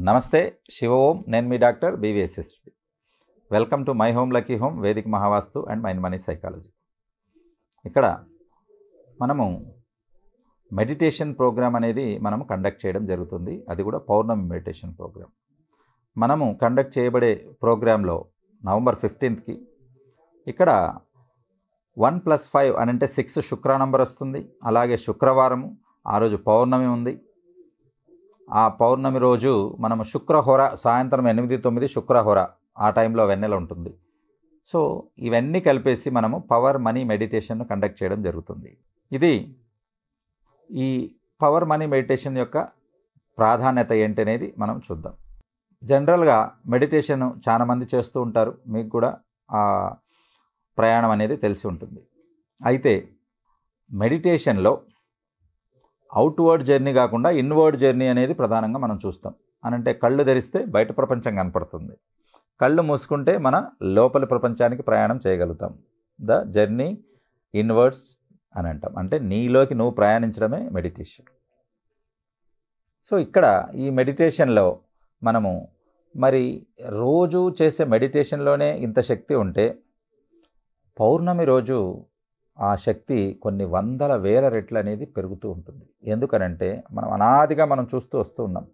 నమస్తే శివ ఓం. నేను మీ doctor BVSS. Welcome to my home lucky home Vedic Mahavastu and mind money psychology. ఇక్కడ మనము మెడిటేషన్ ప్రోగ్రామ్ అనేది మనము కండక్ట్ చేయడం జరుగుతుంది. అది కూడా పౌర్ణమి మెడిటేషన్ ప్రోగ్రామ్. మనము కండక్ట్ చేయబడే ప్రోగ్రాంలో నవంబర్ 15కి ఇక్కడ 1+5 అని అంటే 6 శుక్ర నంబర్ వస్తుంది. అలాగే శుక్రవారము ఆ రోజు పౌర్ణమి ఉంది. ఆ పౌర్ణమి రోజు మనము శుక్రహోర సాయంత్రం 8-9 శుక్రహోర ఆ టైంలో వెన్నెల ఉంటుంది. సో ఇవన్నీ కలిపేసి మనము పవర్ మనీ మెడిటేషన్ కండక్ట్ చేయడం జరుగుతుంది. ఈ పవర్ మనీ మెడిటేషన్ యొక్క ప్రాధాన్యత ఏంటి అనేది మనం చూద్దాం. జనరల్గా మెడిటేషన్ చాలామంది చేస్తూ ఉంటారు. మీకు కూడా ఆ ప్రయాణం అనేది తెలిసి ఉంటుంది. అయితే మెడిటేషన్లో అవుట్వర్డ్ జర్నీ కాకుండా ఇన్వర్డ్ జర్నీ అనేది ప్రధానంగా మనం చూస్తాం. అనంటే కళ్ళు తెరిస్తే బయట ప్రపంచం కనపడుతుంది, కళ్ళు మూసుకుంటే మన లోపలి ప్రపంచానికి ప్రయాణం చేయగలుగుతాం. ద జర్నీ ఇన్వర్డ్స్ అని అంటాం. అంటే నీలోకి నువ్వు ప్రయాణించడమే మెడిటేషన్. సో ఇక్కడ ఈ మెడిటేషన్లో మనము మరి రోజు చేసే మెడిటేషన్లోనే ఇంత శక్తి ఉంటే పౌర్ణమి రోజు ఆ శక్తి కొన్ని వందల వేల రెట్లు అనేది పెరుగుతూ ఉంటుంది. ఎందుకనంటే మనం అనాదిగా మనం చూస్తూ వస్తూ ఉన్నాం.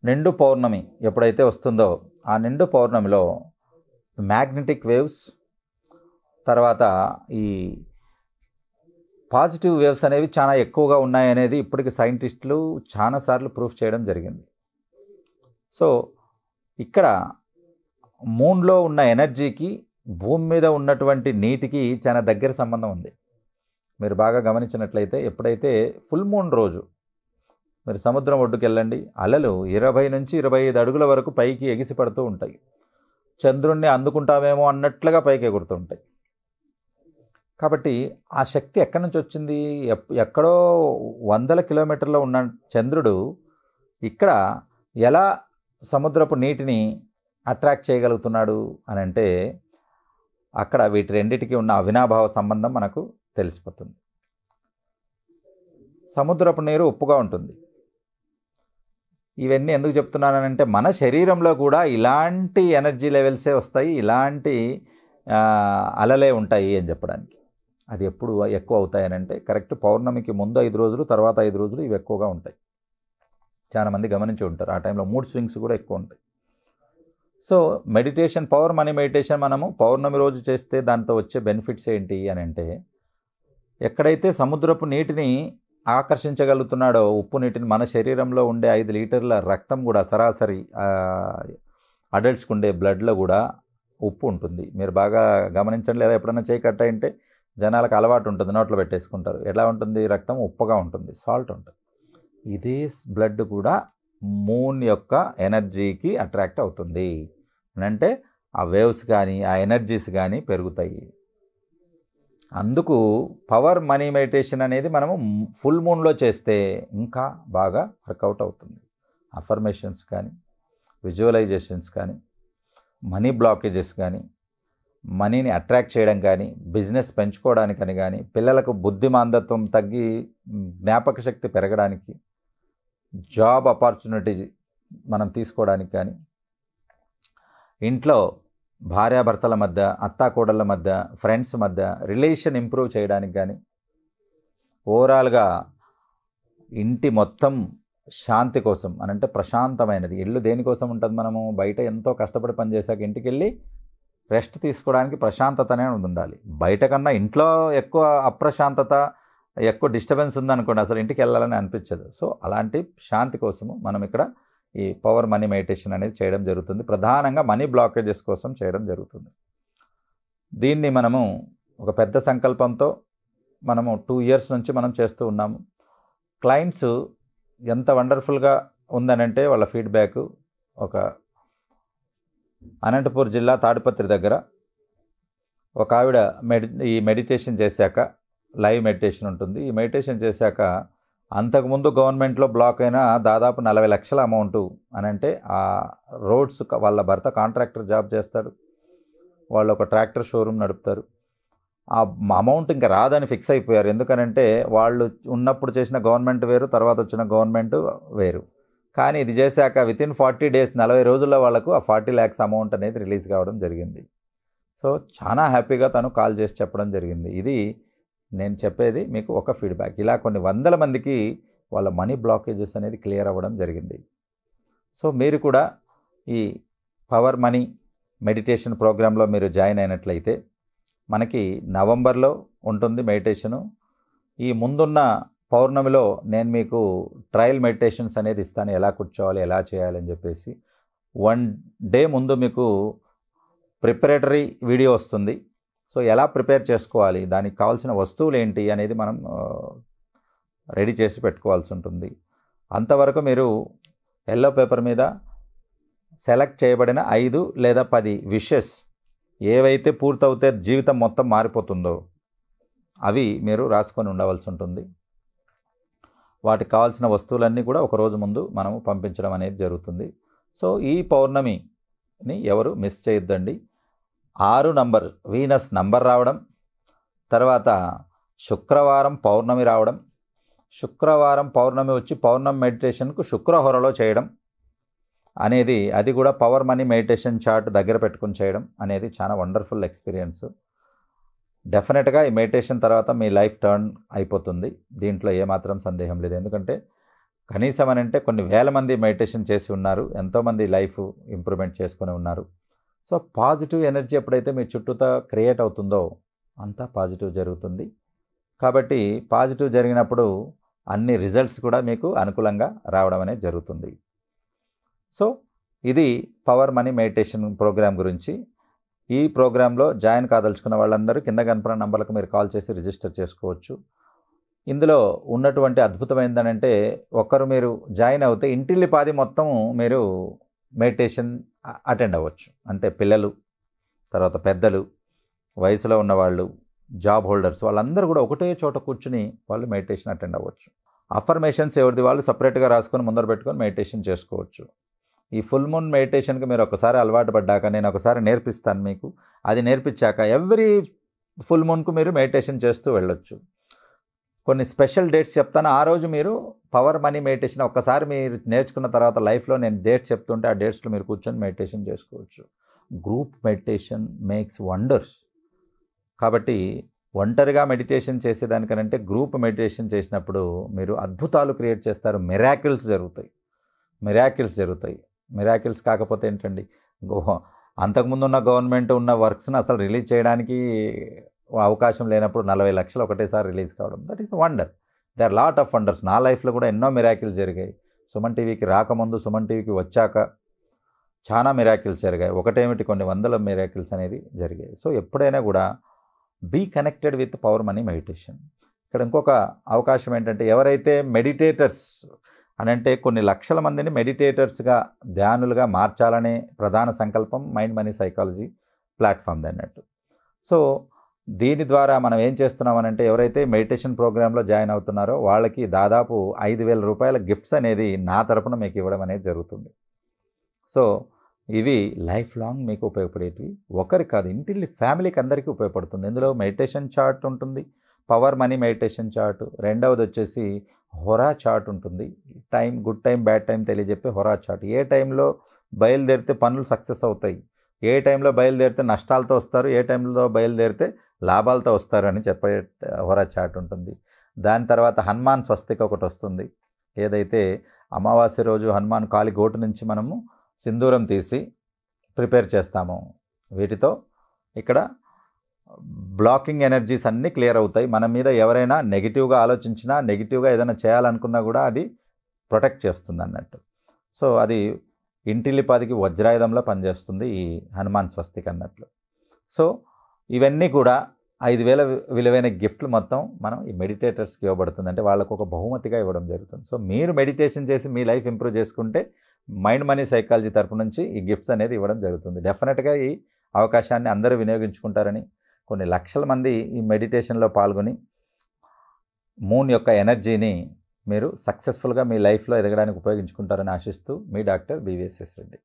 నిండు పౌర్ణమి ఎప్పుడైతే వస్తుందో ఆ నిండు పౌర్ణమిలో మ్యాగ్నెటిక్ వేవ్స్, తర్వాత ఈ పాజిటివ్ వేవ్స్ అనేవి చాలా ఎక్కువగా ఉన్నాయనేది ఇప్పటికి సైంటిస్టులు చాలాసార్లు ప్రూఫ్ చేయడం జరిగింది. సో ఇక్కడ మూన్లో ఉన్న ఎనర్జీకి భూమి మీద ఉన్నటువంటి నీటికి చాలా దగ్గర సంబంధం ఉంది. మీరు బాగా గమనించినట్లయితే ఎప్పుడైతే ఫుల్ మూన్ రోజు మీరు సముద్రం ఒడ్డుకు వెళ్ళండి, అలలు 20 నుంచి 25 అడుగుల వరకు పైకి ఎగిసి పడుతూ ఉంటాయి. చంద్రుణ్ణి అందుకుంటామేమో అన్నట్లుగా పైకి ఎగురుతూ ఉంటాయి. కాబట్టి ఆ శక్తి ఎక్కడి నుంచి వచ్చింది? ఎక్కడో 100 కిలోమీటర్లో ఉన్న చంద్రుడు ఇక్కడ ఎలా సముద్రపు నీటిని అట్రాక్ట్ చేయగలుగుతున్నాడు అని అంటే అక్కడ వీటి రెండిటికి ఉన్న అవినాభావ సంబంధం మనకు తెలిసిపోతుంది. సముద్రపు నీరు ఉప్పుగా ఉంటుంది. ఇవన్నీ ఎందుకు చెప్తున్నానంటే మన శరీరంలో కూడా ఇలాంటి ఎనర్జీ లెవెల్సే వస్తాయి, ఇలాంటి అలలే ఉంటాయి అని చెప్పడానికి. అది ఎప్పుడు ఎక్కువ అవుతాయనంటే కరెక్ట్ పౌర్ణమికి ముందు 5 రోజులు, తర్వాత 5 రోజులు ఇవి ఎక్కువగా ఉంటాయి. చాలామంది గమనించి ఉంటారు. ఆ టైంలో మూడ్ స్వింగ్స్ కూడా ఎక్కువ ఉంటాయి. So meditation, power money meditation మనము పౌర్ణమి రోజు చేస్తే దాంతో వచ్చే బెనిఫిట్స్ ఏంటి అని అంటే ఎక్కడైతే సముద్రపు నీటిని ఆకర్షించగలుగుతున్నాడో ఉప్పు నీటిని, మన శరీరంలో ఉండే 5 లీటర్ల రక్తం కూడా సరాసరి అడల్ట్స్కి ఉండే బ్లడ్లో కూడా ఉప్పు ఉంటుంది. మీరు బాగా గమనించండి. లేదా ఎప్పుడైనా చేయి కట్ అయింటే జనాలకు అలవాటు ఉంటుంది, నోట్లో పెట్టేసుకుంటారు. ఎలా ఉంటుంది? రక్తం ఉప్పుగా ఉంటుంది, సాల్ట్ ఉంటుంది. ఇదే బ్లడ్ కూడా మూన్ యొక్క ఎనర్జీకి అట్రాక్ట్ అవుతుంది అంటే ఆ వేవ్స్ కానీ ఆ ఎనర్జీస్ కానీ పెరుగుతాయి. అందుకు పవర్ మనీ మెడిటేషన్ అనేది మనము ఫుల్ మూన్లో చేస్తే ఇంకా బాగా వర్కౌట్ అవుతుంది. అఫర్మేషన్స్ కానీ, విజువలైజేషన్స్ కానీ, మనీ బ్లాకేజెస్ కానీ, మనీని అట్రాక్ట్ చేయడం కానీ, బిజినెస్ పెంచుకోవడానికని కానీ, పిల్లలకు బుద్ధిమాంద్యత్వం తగ్గి జ్ఞాపక శక్తి పెరగడానికి, జాబ్ ఆపర్చునిటీ మనం తీసుకోవడానికి కానీ, ఇంట్లో భార్యాభర్తల మధ్య, అత్తాకోడళ్ళ మధ్య, ఫ్రెండ్స్ మధ్య రిలేషన్ ఇంప్రూవ్ చేయడానికి కానీ, ఓవరాల్గా ఇంటి మొత్తం శాంతి కోసం అనంటే ప్రశాంతమైనది. ఇల్లు దేనికోసం ఉంటుంది? మనము బయట ఎంతో కష్టపడి పనిచేసాక ఇంటికి వెళ్ళి రెస్ట్ తీసుకోవడానికి ప్రశాంతతనే ఉండాలి. బయట కన్నా ఇంట్లో ఎక్కువ అప్రశాంతత, ఎక్కువ డిస్టర్బెన్స్ ఉందనుకోండి, అసలు ఇంటికి వెళ్ళాలని అనిపించదు. సో అలాంటి శాంతి కోసము మనం ఇక్కడ ఈ పవర్ మనీ మెడిటేషన్ అనేది చేయడం జరుగుతుంది. ప్రధానంగా మనీ బ్లాకేజెస్ కోసం చేయడం జరుగుతుంది. దీన్ని మనము ఒక పెద్ద సంకల్పంతో మనము 2 years నుంచి మనం చేస్తూ ఉన్నాము. క్లయింట్స్ ఎంత వండర్ఫుల్గా ఉందనంటే వాళ్ళ ఫీడ్బ్యాక్, ఒక అనంతపూర్ జిల్లా తాడిపత్రి దగ్గర ఒక ఆవిడ ఈ మెడిటేషన్ చేశాక, లైవ్ మెడిటేషన్ ఉంటుంది. ఈ మెడిటేషన్ చేశాక అంతకుముందు గవర్నమెంట్లో బ్లాక్ అయిన దాదాపు 40 లక్షల అమౌంట్ అని అంటే ఆ రోడ్స్, వాళ్ళ భర్త కాంట్రాక్టర్ జాబ్ చేస్తాడు, వాళ్ళు ఒక ట్రాక్టర్ షోరూమ్ నడుపుతారు. ఆ అమౌంట్ ఇంకా రాదని ఫిక్స్ అయిపోయారు. ఎందుకనంటే వాళ్ళు ఉన్నప్పుడు చేసిన గవర్నమెంట్ వేరు, తర్వాత వచ్చిన గవర్నమెంట్ వేరు. కానీ ఇది చేశాక వితిన్ 40 డేస్ 40 రోజుల్లో వాళ్ళకు ఆ 40 lakhs అమౌంట్ అనేది రిలీజ్ కావడం జరిగింది. సో చాలా హ్యాపీగా తను కాల్ చేసి చెప్పడం జరిగింది. ఇది నేను చెప్పేది మీకు ఒక ఫీడ్బ్యాక్. ఇలా కొన్ని వందల మందికి వాళ్ళ మనీ బ్లాకేజెస్ అనేది క్లియర్ అవ్వడం జరిగింది. సో మీరు కూడా ఈ పవర్ మనీ మెడిటేషన్ ప్రోగ్రాంలో మీరు జాయిన్ అయినట్లయితే మనకి నవంబర్లో ఉంటుంది మెడిటేషను. ఈ ముందున్న పౌర్ణమిలో నేను మీకు ట్రయల్ మెడిటేషన్స్ అనేది ఇస్తాను, ఎలా కూర్చోవాలి, ఎలా చేయాలి అని చెప్పేసి. 1 డే ముందు మీకు ప్రిపరేటరీ వీడియో వస్తుంది. సో ఎలా ప్రిపేర్ చేసుకోవాలి, దానికి కావాల్సిన వస్తువులు ఏంటి అనేది మనం రెడీ చేసి పెట్టుకోవాల్సి ఉంటుంది. అంతవరకు మీరు ఎల్లో పేపర్ మీద సెలెక్ట్ చేయబడిన 5 లేదా 10 విషెస్ ఏవైతే పూర్తవుతే జీవితం మొత్తం మారిపోతుందో అవి మీరు రాసుకొని ఉండవలసి ఉంటుంది. వాటికి కావాల్సిన వస్తువులన్నీ కూడా ఒక రోజు ముందు మనము పంపించడం అనేది జరుగుతుంది. సో ఈ పౌర్ణమిని ఎవరు మిస్ చేయొద్దండి. 6 నంబర్ వీనస్ నంబర్ రావడం, తర్వాత శుక్రవారం పౌర్ణమి రావడం, శుక్రవారం పౌర్ణమి వచ్చి పౌర్ణమి మెడిటేషన్కు శుక్రహోరలో చేయడం అనేది, అది కూడా పవర్ మనీ మెడిటేషన్ చార్ట్ దగ్గర పెట్టుకుని చేయడం అనేది చాలా వండర్ఫుల్ ఎక్స్పీరియన్స్. డెఫినెట్గా ఈ మెడిటేషన్ తర్వాత మీ లైఫ్ టర్న్ అయిపోతుంది, దీంట్లో ఏమాత్రం సందేహం లేదు. ఎందుకంటే కనీసం అని అంటే కొన్ని వేల మంది మెడిటేషన్ చేసి ఉన్నారు, ఎంతోమంది లైఫ్ ఇంప్రూవ్మెంట్ చేసుకుని ఉన్నారు. సో పాజిటివ్ ఎనర్జీ ఎప్పుడైతే మీ చుట్టూతో క్రియేట్ అవుతుందో అంతా పాజిటివ్ జరుగుతుంది. కాబట్టి పాజిటివ్ జరిగినప్పుడు అన్ని రిజల్ట్స్ కూడా మీకు అనుకూలంగా రావడం అనేది జరుగుతుంది. సో ఇది పవర్ మనీ మెడిటేషన్ ప్రోగ్రామ్ గురించి. ఈ ప్రోగ్రాంలో జాయిన్ కాదలుచుకున్న వాళ్ళందరూ కింద కనపడిన నంబర్లకు మీరు కాల్ చేసి రిజిస్టర్ చేసుకోవచ్చు. ఇందులో ఉన్నటువంటి అద్భుతమైనది అంటే, ఒక్కరు మీరు జాయిన్ అవుతే ఇంటిల్లిపాది మొత్తం మీరు మెడిటేషన్ అటెండ్ అవ్వచ్చు. అంటే పిల్లలు, తర్వాత పెద్దలు, వయసులో ఉన్నవాళ్ళు, జాబ్ హోల్డర్స్, వాళ్ళందరూ కూడా ఒకటే చోట కూర్చుని వాళ్ళు మెడిటేషన్ అటెండ్ అవ్వచ్చు. అఫర్మేషన్స్ ఎవరిది వాళ్ళు సపరేట్గా రాసుకొని ముందర పెట్టుకొని మెడిటేషన్ చేసుకోవచ్చు. ఈ ఫుల్ మూన్ మెడిటేషన్కి మీరు ఒకసారి అలవాటు పడ్డాక నేను ఒకసారి నేర్పిస్తాను మీకు. అది నేర్పించాక ఎవ్రీ ఫుల్ మూన్కు మీరు మెడిటేషన్ చేస్తూ వెళ్ళొచ్చు. కొన్ని స్పెషల్ డేట్స్ చెప్తాను, ఆ రోజు మీరు పవర్ మనీ మెడిటేషన్ ఒక్కసారి మీరు నేర్చుకున్న తర్వాత లైఫ్లో నేను డేట్స్ చెప్తుంటే ఆ డేట్స్లో మీరు కూర్చొని మెడిటేషన్ చేసుకోవచ్చు. Group meditation makes wonders. కాబట్టి ఒంటరిగా మెడిటేషన్ చేసేదానికనంటే గ్రూప్ మెడిటేషన్ చేసినప్పుడు మీరు అద్భుతాలు క్రియేట్ చేస్తారు. మిరాకిల్స్ జరుగుతాయి. మిరాకిల్స్ కాకపోతే ఏంటండి, అంతకుముందు ఉన్న గవర్నమెంట్ ఉన్న వర్క్స్ని అసలు రిలీజ్ చేయడానికి అవకాశం లేనప్పుడు 40 లక్షలు ఒకటేసారి రిలీజ్ కావడం, that is wonder. They are lot of wonders. నా లైఫ్లో కూడా ఎన్నో మిరాకిల్స్ జరిగాయి. సుమన్ టీవీకి రాకముందు, సుమన్ టీవీకి వచ్చాక చాలా మిరాకిల్స్ జరిగాయి. ఒకటేమిటి, కొన్ని వందల మిరాకిల్స్ అనేది జరిగాయి. సో ఎప్పుడైనా కూడా be connected with power money meditation. ఇక్కడ ఇంకొక అవకాశం ఏంటంటే, ఎవరైతే మెడిటేటర్స్ అని అంటే కొన్ని లక్షల మందిని మెడిటేటర్స్గా, ధ్యానులుగా మార్చాలనే ప్రధాన సంకల్పం మైండ్ మనీ సైకాలజీ ప్లాట్ఫామ్ది అన్నట్టు. సో దీని ద్వారా మనం ఏం చేస్తున్నామనంటే, ఎవరైతే మెడిటేషన్ ప్రోగ్రాంలో జాయిన్ అవుతున్నారో వాళ్ళకి దాదాపు 5,000 రూపాయల గిఫ్ట్స్ అనేది నా తరపున మీకు ఇవ్వడం అనేది జరుగుతుంది. సో ఇవి లైఫ్ లాంగ్ మీకు ఉపయోగపడేటివి. ఒకరికి కాదు, ఇంటిల్లి ఫ్యామిలీకి అందరికీ ఉపయోగపడుతుంది. ఇందులో మెడిటేషన్ చార్ట్ ఉంటుంది, పవర్ మనీ మెడిటేషన్ చార్ట్. రెండవది వచ్చేసి హొరా చార్ట్ ఉంటుంది. Time, good time, bad time తెలియజెప్పే హొరా చార్ట్. ఏ టైంలో బయలుదేరితే పనులు సక్సెస్ అవుతాయి, ఏ టైంలో బయలుదేరితే నష్టాలతో వస్తారు, ఏ టైంలో బయలుదేరితే లాభాలతో వస్తారు అని చెప్పే హొరా చార్ట్ ఉంటుంది. దాని తర్వాత హనుమాన్ స్వస్తిక ఒకటి వస్తుంది. ఏదైతే అమావాస్య రోజు హనుమాన్ కాలి గోటు నుంచి మనము సింధూరం తీసి ప్రిపేర్ చేస్తాము, వీటితో ఇక్కడ బ్లాకింగ్ ఎనర్జీస్ అన్నీ క్లియర్ అవుతాయి. మన మీద ఎవరైనా నెగిటివ్గా ఆలోచించినా, నెగిటివ్గా ఏదైనా చేయాలనుకున్నా కూడా అది ప్రొటెక్ట్ చేస్తుంది అన్నట్టు. సో అది ఇంటిల్లిపాదికి వజ్రాయుధంలో పనిచేస్తుంది ఈ హనుమాన్ స్వస్తిక్ అన్నట్లు. సో ఇవన్నీ కూడా 5,000 విలువైన గిఫ్ట్లు మొత్తం మనం ఈ మెడిటేటర్స్కి ఇవ్వబడుతుంది. అంటే వాళ్ళకు ఒక బహుమతిగా ఇవ్వడం జరుగుతుంది. సో మీరు మెడిటేషన్ చేసి మీ లైఫ్ ఇంప్రూవ్ చేసుకుంటే మైండ్ మనీ సైకాలజీ తరపు నుంచి ఈ గిఫ్ట్స్ అనేది ఇవ్వడం జరుగుతుంది. డెఫినెట్గా ఈ అవకాశాన్ని అందరూ వినియోగించుకుంటారని, కొన్ని లక్షల మంది ఈ మెడిటేషన్లో పాల్గొని మూన్ యొక్క ఎనర్జీని మీరు సక్సెస్ఫుల్గా మీ లైఫ్లో ఎదగడానికి ఉపయోగించుకుంటారని ఆశిస్తూ, మీ డాక్టర్ బివిఎస్ఎస్ రెడ్డి.